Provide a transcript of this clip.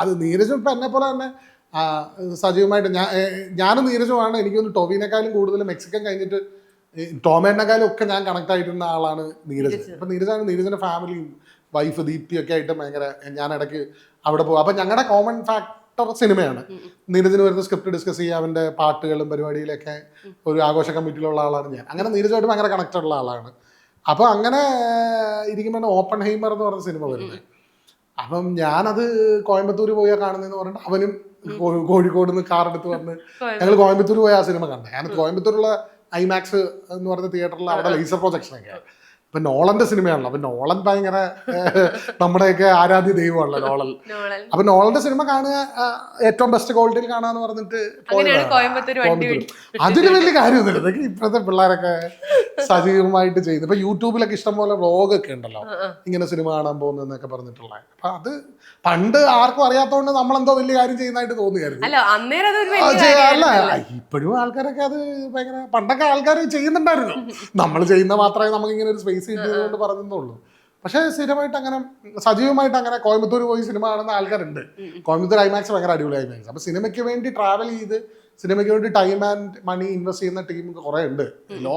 അത് നീരജും ഇപ്പം എന്നെ പോലെ തന്നെ സജീവമായിട്ട് ഞാനും നീരജുമാണ് എനിക്കൊന്ന് ടോവിനേക്കാളും കൂടുതൽ മെക്സിക്കൻ കഴിഞ്ഞിട്ട് ടോമേനെക്കാളും ഒക്കെ ഞാൻ കണക്ട് ആയിട്ടുള്ള ആളാണ് നീരജ്. അപ്പം നീരജിന്റെ ഫാമിലിയും വൈഫ് ദീപ്തിയൊക്കെ ആയിട്ട് ഭയങ്കര ഞാൻ ഇടയ്ക്ക് അവിടെ പോകും. അപ്പം ഞങ്ങളുടെ കോമൺ ഫാക്ടർ സിനിമയാണ്. നീരജിന് വരുന്ന സ്ക്രിപ്റ്റ് ഡിസ്കസ് ചെയ്യുക, അവൻ്റെ പാട്ടുകളും പരിപാടിയിലൊക്കെ ഒരു ആഘോഷ കമ്മിറ്റിയിലുള്ള ആളാണ് ഞാൻ. അങ്ങനെ നീരജുമായിട്ട് ഭയങ്കര കണക്റ്റഡ് ഉള്ള ആളാണ്. അപ്പോൾ അങ്ങനെ ഇരിക്കുമ്പോൾ ഓപ്പൺ ഹൈമർ എന്ന് പറഞ്ഞ സിനിമ വരുന്നത്. അപ്പം ഞാനത് കോയമ്പത്തൂർ പോയാൽ കാണുന്നതെന്ന് പറഞ്ഞിട്ട് അവനും കോഴിക്കോട് നിന്ന് കാർ എടുത്ത് വന്ന് ഞങ്ങൾ കോയമ്പത്തൂർ പോയി ആ സിനിമ കണ്ടത്. ഞാൻ കോയമ്പത്തൂരുള്ള ഐമാക്സ് എന്ന് പറഞ്ഞ തിയേറ്ററിൽ അവിടെ ലേസർ പ്രൊജക്ഷനൊക്കെ. ഇപ്പൊ നോളന്റെ സിനിമയാണല്ലോ. അപ്പൊ നോളൻ ഭയങ്കര നമ്മുടെയൊക്കെ ആരാധ്യ ദൈവമാണല്ലോ നോളൻ. അപ്പൊ നോളന്റെ സിനിമ കാണുക ഏറ്റവും ബെസ്റ്റ് ക്വാളിറ്റിയിൽ കാണാന്ന് പറഞ്ഞിട്ട് അതിന് വലിയ കാര്യമൊന്നുമില്ല. ഇതൊക്കെ ഇപ്പോഴത്തെ പിള്ളേരൊക്കെ സജീവമായിട്ട് ചെയ്ത് ഇപ്പൊ യൂട്യൂബിലൊക്കെ ഇഷ്ടംപോലെ വ്ളോഗൊക്കെ ഉണ്ടല്ലോ ഇങ്ങനെ സിനിമ കാണാൻ പോകുന്നതെന്നൊക്കെ പറഞ്ഞിട്ടുള്ള. അപ്പൊ അത് പണ്ട് ആർക്കും അറിയാത്തതുകൊണ്ട് നമ്മളെന്തോ വലിയ കാര്യം ചെയ്യുന്നതായിട്ട് തോന്നുകയായിരുന്നു. അല്ല, ഇപ്പോഴും ആൾക്കാരൊക്കെ അത് ഭയങ്കര പണ്ടൊക്കെ ആൾക്കാർ ചെയ്യുന്നുണ്ടായിരുന്നു. നമ്മൾ ചെയ്യുന്ന മാത്രമേ നമുക്ക് ഇങ്ങനെ ഒരു സ്പേസ് കിട്ടിയതുകൊണ്ട് പറഞ്ഞെന്നുള്ളൂ. പക്ഷേ സ്ഥിരമായിട്ട് അങ്ങനെ സജീവമായിട്ട് അങ്ങനെ കോയമ്പത്തൂർ പോയി സിനിമ കാണുന്ന ആൾക്കാരുണ്ട്. കോയമ്പത്തൂർ ഐമാക്സ് ഭയങ്കര അടിപൊളി ഐമാക്സ്. അപ്പൊ സിനിമയ്ക്ക് വേണ്ടി ട്രാവൽ ചെയ്ത് സിനിമയ്ക്ക് വേണ്ടി ടൈം ആൻഡ് മണി ഇൻവെസ്റ്റ് ചെയ്യുന്ന ടീം കുറെ ഉണ്ട്. ലോക